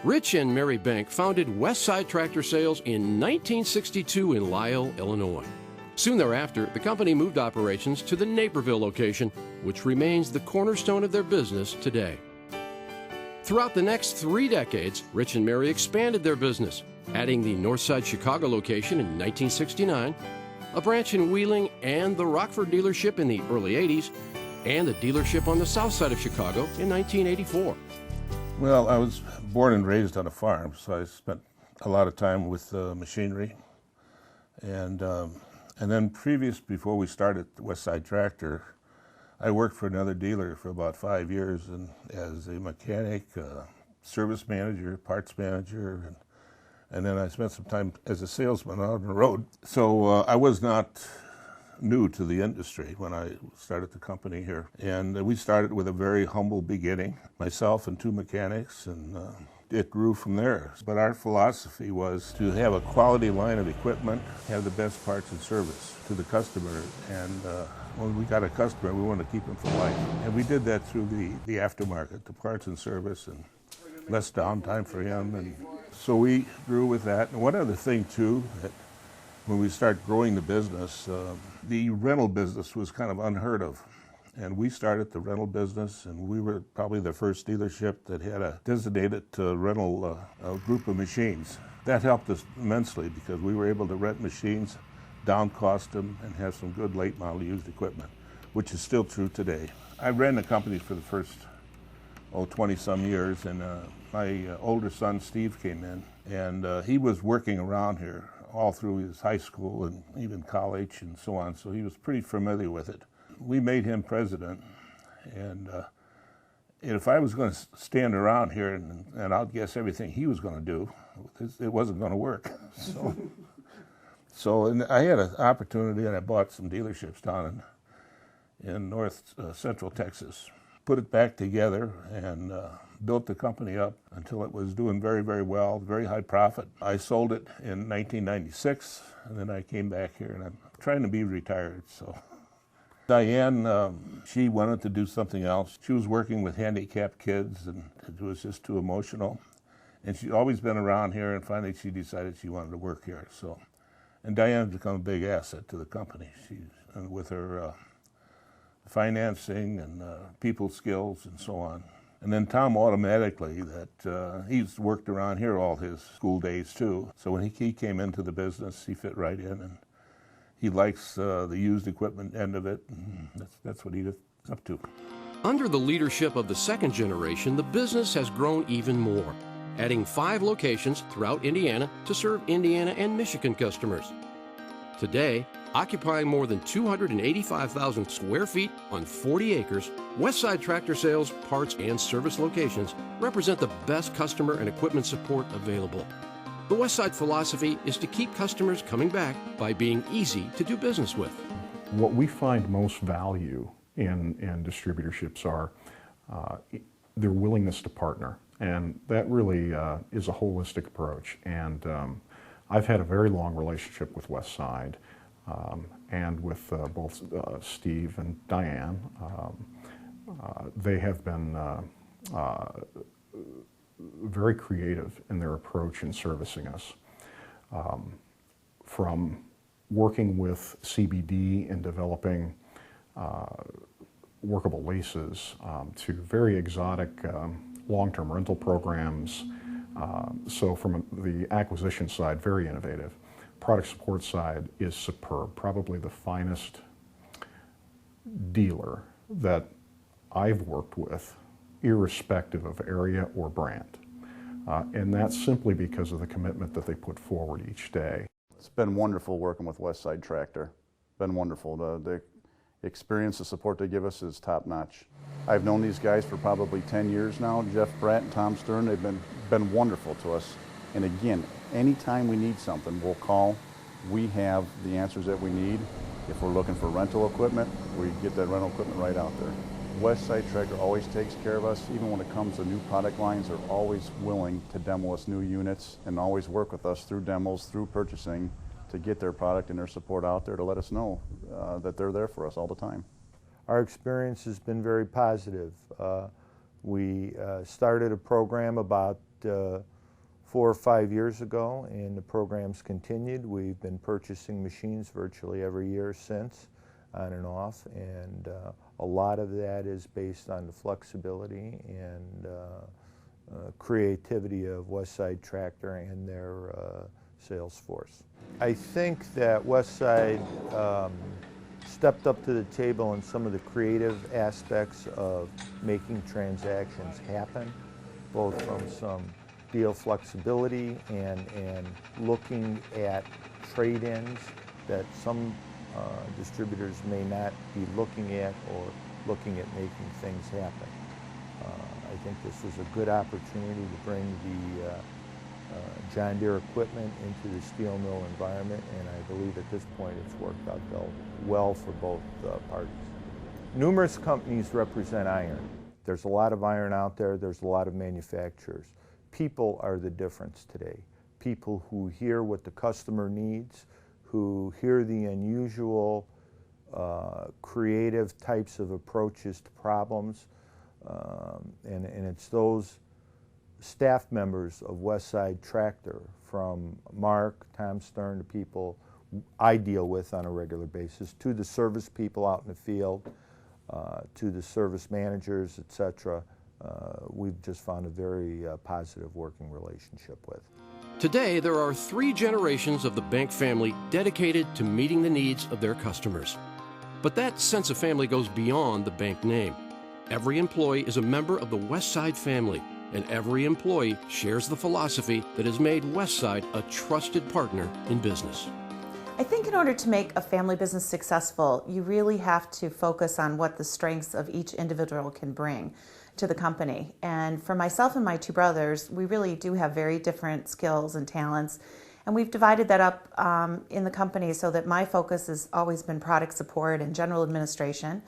Rich and Mary Bank founded Westside Tractor Sales in 1962 in Lisle, Illinois. Soon thereafter, the company moved operations to the Naperville location, which remains the cornerstone of their business today. Throughout the next 3 decades, Rich and Mary expanded their business, adding the Northside Chicago location in 1969, a branch in Wheeling and the Rockford dealership in the early 80s, and the dealership on the south side of Chicago in 1984. Well, I was born and raised on a farm, so I spent a lot of time with machinery. And then before we started Westside Tractor, I worked for another dealer for about 5 years and as a mechanic, service manager, parts manager, and then I spent some time as a salesman out on the road. So I was not new to the industry when I started the company here. And we started with a very humble beginning, myself and 2 mechanics, and it grew from there. But our philosophy was to have a quality line of equipment, have the best parts and service to the customer, and when we got a customer, we wanted to keep him for life. And we did that through the aftermarket, the parts and service, and less downtime for him. And so we grew with that. And one other thing, too, that when we started growing the business, the rental business was kind of unheard of. And we started the rental business, and we were probably the first dealership that had a designated rental group of machines. That helped us immensely because we were able to rent machines, down cost them, and have some good late model used equipment, which is still true today. I ran the company for the first 20-some years, and my older son, Steve, came in, and he was working around here all through his high school and even college and so on, so he was pretty familiar with it. We made him president, and if I was going to stand around here and outguess everything he was going to do, it wasn't going to work. So I had an opportunity, and I bought some dealerships down in north central Texas, put it back together, and built the company up until it was doing very, very well, very high profit. I sold it in 1996, and then I came back here, and I'm trying to be retired. So Diane, she wanted to do something else. She was working with handicapped kids, and it was just too emotional. And she'd always been around here, and finally she decided she wanted to work here. So, and Diane's become a big asset to the company. And with her financing and people skills and so on. And then Tom automatically, that he's worked around here all his school days too. So when he came into the business, he fit right in, and he likes the used equipment end of it, and that's what he's up to. Under the leadership of the second generation, the business has grown even more, adding 5 locations throughout Indiana to serve Indiana and Michigan customers. Today, occupying more than 285,000 square feet on 40 acres, Westside Tractor Sales parts and service locations represent the best customer and equipment support available. The Westside philosophy is to keep customers coming back by being easy to do business with. What we find most value in distributorships are their willingness to partner, and that really is a holistic approach. And I've had a very long relationship with Westside and with both Steve and Diane. They have been very creative in their approach in servicing us. From working with CBD and developing workable leases to very exotic long-term rental programs. So from the acquisition side, very innovative. Product support side is superb, probably the finest dealer that I've worked with, irrespective of area or brand. And that's simply because of the commitment that they put forward each day. It's been wonderful working with Westside Tractor. Been wonderful. The experience, the support they give us is top notch. I've known these guys for probably 10 years now. Jeff Bratt and Tom Stern, they've been wonderful to us. And again, anytime we need something, we'll call. We have the answers that we need. If we're looking for rental equipment, we get that rental equipment right out there. Westside Tractor always takes care of us. Even when it comes to new product lines, they're always willing to demo us new units and always work with us through demos, through purchasing, to get their product and their support out there to let us know that they're there for us all the time. Our experience has been very positive. We started a program about 4 or 5 years ago, and the program's continued. We've been purchasing machines virtually every year since, on and off, and a lot of that is based on the flexibility and creativity of Westside Tractor and their sales force. I think that Westside stepped up to the table in some of the creative aspects of making transactions happen, both from some deal flexibility and looking at trade-ins that some distributors may not be looking at, or looking at making things happen. I think this was a good opportunity to bring the John Deere equipment into the steel mill environment, and I believe at this point it's worked out well for both parties. Numerous companies represent iron. There's a lot of iron out there, there's a lot of manufacturers. People are the difference today. People who hear what the customer needs, who hear the unusual, creative types of approaches to problems, and it's those staff members of Westside Tractor, from Mark, Tom Stern, the people I deal with on a regular basis, to the service people out in the field, to the service managers, etc. We've just found a very positive working relationship with. Today, there are 3 generations of the Bank family dedicated to meeting the needs of their customers. But that sense of family goes beyond the Bank name. Every employee is a member of the Westside family, and every employee shares the philosophy that has made Westside a trusted partner in business. I think in order to make a family business successful, you really have to focus on what the strengths of each individual can bring to the company. And for myself and my 2 brothers, we really do have very different skills and talents. And we've divided that up in the company so that my focus has always been product support and general administration.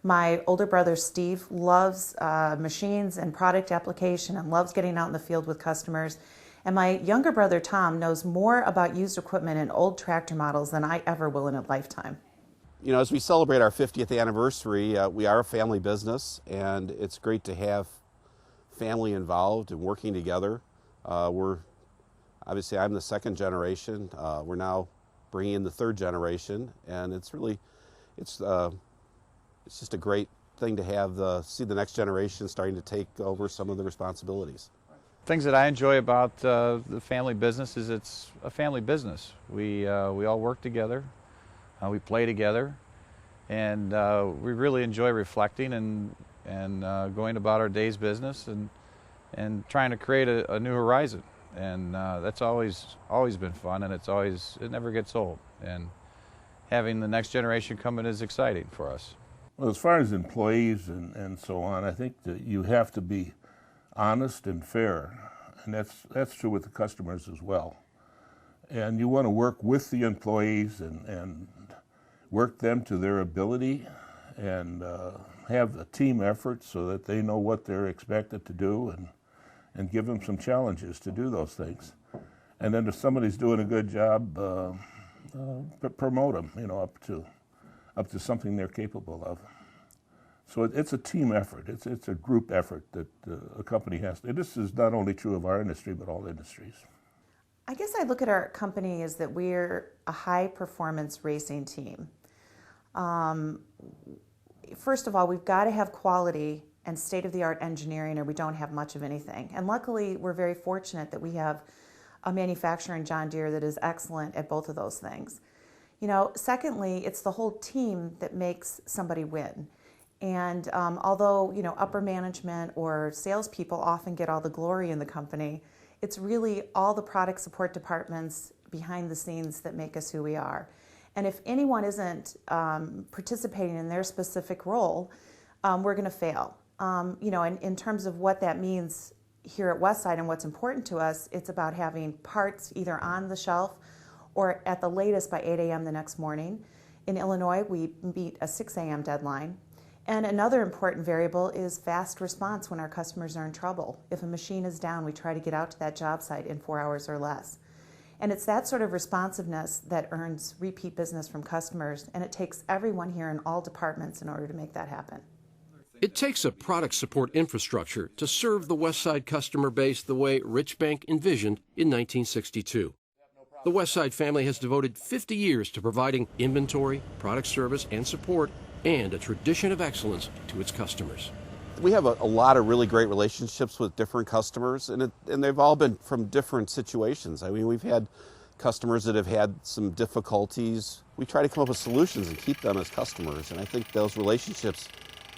My older brother, Steve, loves machines and product application and loves getting out in the field with customers. And my younger brother, Tom, knows more about used equipment and old tractor models than I ever will in a lifetime. You know, as we celebrate our 50th anniversary, we are a family business, and it's great to have family involved and working together. Obviously, I'm the 2nd generation. We're now bringing in the 3rd generation, and it's just a great thing to have see the next generation starting to take over some of the responsibilities. Things that I enjoy about the family business is it's a family business. We all work together, we play together, and we really enjoy reflecting and going about our day's business and trying to create a new horizon. And that's always been fun, and it never gets old. And having the next generation come in is exciting for us. Well, as far as employees and so on, I think that you have to be honest and fair, and that's true with the customers as well. And you want to work with the employees and work them to their ability, and have a team effort so that they know what they're expected to do, and give them some challenges to do those things. And then if somebody's doing a good job, promote them, up to something they're capable of. So it's a team effort. It's a group effort that a company has to. This is not only true of our industry, but all industries. I guess I look at our company as that we're a high-performance racing team. First of all, we've got to have quality and state-of-the-art engineering, or we don't have much of anything. And luckily, we're very fortunate that we have a manufacturer in John Deere that is excellent at both of those things. Secondly, it's the whole team that makes somebody win. And although, upper management or salespeople often get all the glory in the company, it's really all the product support departments behind the scenes that make us who we are. And if anyone isn't participating in their specific role, we're going to fail. And in terms of what that means here at Westside and what's important to us, it's about having parts either on the shelf or at the latest by 8 a.m. the next morning. In Illinois, we meet a 6 a.m. deadline. And another important variable is fast response when our customers are in trouble. If a machine is down, we try to get out to that job site in 4 hours or less. And it's that sort of responsiveness that earns repeat business from customers, and it takes everyone here in all departments in order to make that happen. It takes a product support infrastructure to serve the Westside customer base the way Rich Bank envisioned in 1962. The Westside family has devoted 50 years to providing inventory, product service, and support, and a tradition of excellence to its customers. We have a lot of really great relationships with different customers, and they've all been from different situations. I mean, we've had customers that have had some difficulties. We try to come up with solutions and keep them as customers, and I think those relationships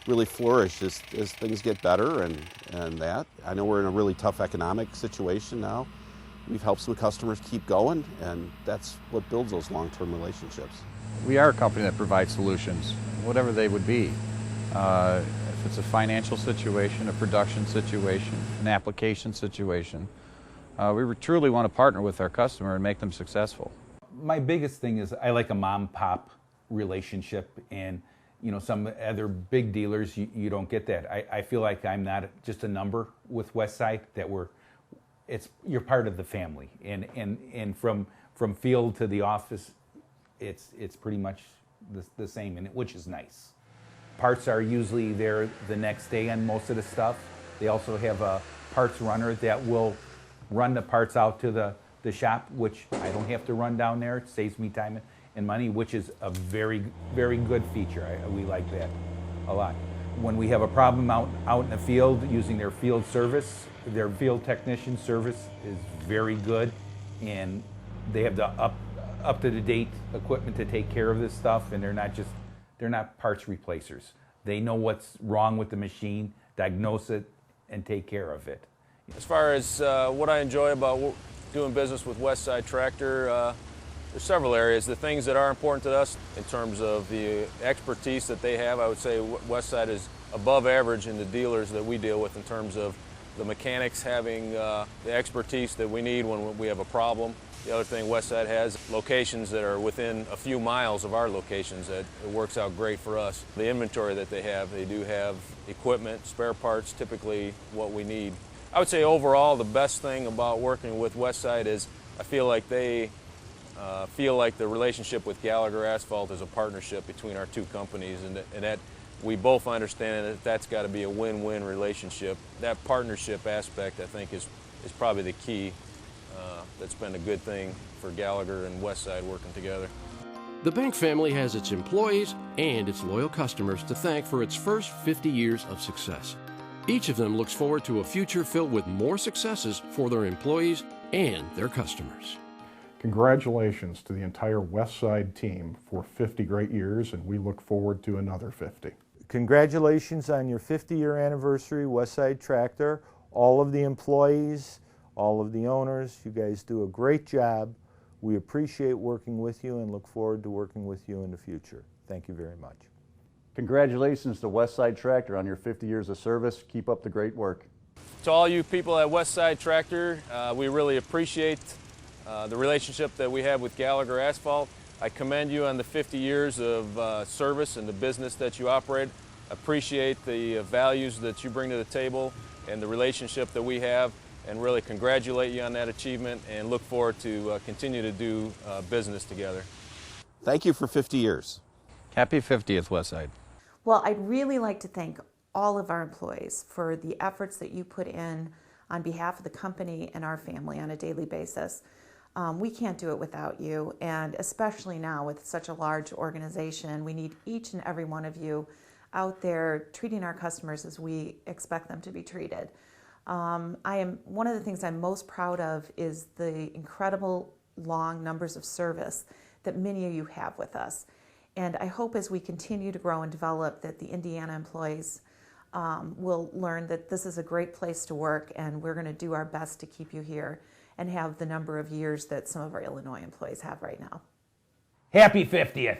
really flourish as things get better and that. I know we're in a really tough economic situation now. We've helped some customers keep going, and that's what builds those long-term relationships. We are a company that provides solutions, whatever they would be. If it's a financial situation, a production situation, an application situation, we truly want to partner with our customer and make them successful. My biggest thing is I like a mom-pop relationship, and you know, some other big dealers, you don't get that. I feel like I'm not just a number with Westside, that you're part of the family, and from field to the office, it's pretty much the same, and which is nice. Parts are usually there the next day on most of the stuff. They also have a parts runner that will run the parts out to the shop, which I don't have to run down there. It saves me time and money, which is a very, very good feature. We like that a lot. When we have a problem out in the field using their field service, their field technician service is very good, and they have the up-to-the-date equipment to take care of this stuff, and they're not parts replacers. They know what's wrong with the machine, diagnose it, and take care of it. As far as what I enjoy about doing business with Westside Tractor, there's several areas. The things that are important to us in terms of the expertise that they have, I would say Westside is above average in the dealers that we deal with in terms of the mechanics having the expertise that we need when we have a problem. The other thing, Westside has locations that are within a few miles of our locations that it works out great for us. The inventory that they do have equipment, spare parts, typically what we need. I would say overall the best thing about working with Westside is I feel like they feel like the relationship with Gallagher Asphalt is a partnership between our two companies, and that we both understand that that's got to be a win-win relationship. That partnership aspect, I think, is probably the key. That's been a good thing for Gallagher and Westside working together. The Bank family has its employees and its loyal customers to thank for its first 50 years of success. Each of them looks forward to a future filled with more successes for their employees and their customers. Congratulations to the entire Westside team for 50 great years, and we look forward to another 50. Congratulations on your 50-year anniversary, Westside Tractor. All of the employees, all of the owners, you guys do a great job. We appreciate working with you and look forward to working with you in the future. Thank you very much. Congratulations to Westside Tractor on your 50 years of service. Keep up the great work. To all you people at Westside Tractor, we really appreciate the relationship that we have with Gallagher Asphalt. I commend you on the 50 years of service and the business that you operate. Appreciate the values that you bring to the table and the relationship that we have, and really congratulate you on that achievement and look forward to continue to do business together. Thank you for 50 years. Happy 50th, Westside. Well, I'd really like to thank all of our employees for the efforts that you put in on behalf of the company and our family on a daily basis. We can't do it without you, and especially now with such a large organization, we need each and every one of you out there treating our customers as we expect them to be treated. One of the things I'm most proud of is the incredible long numbers of service that many of you have with us. And I hope as we continue to grow and develop that the Indiana employees will learn that this is a great place to work, and we're going to do our best to keep you here and have the number of years that some of our Illinois employees have right now. Happy 50th!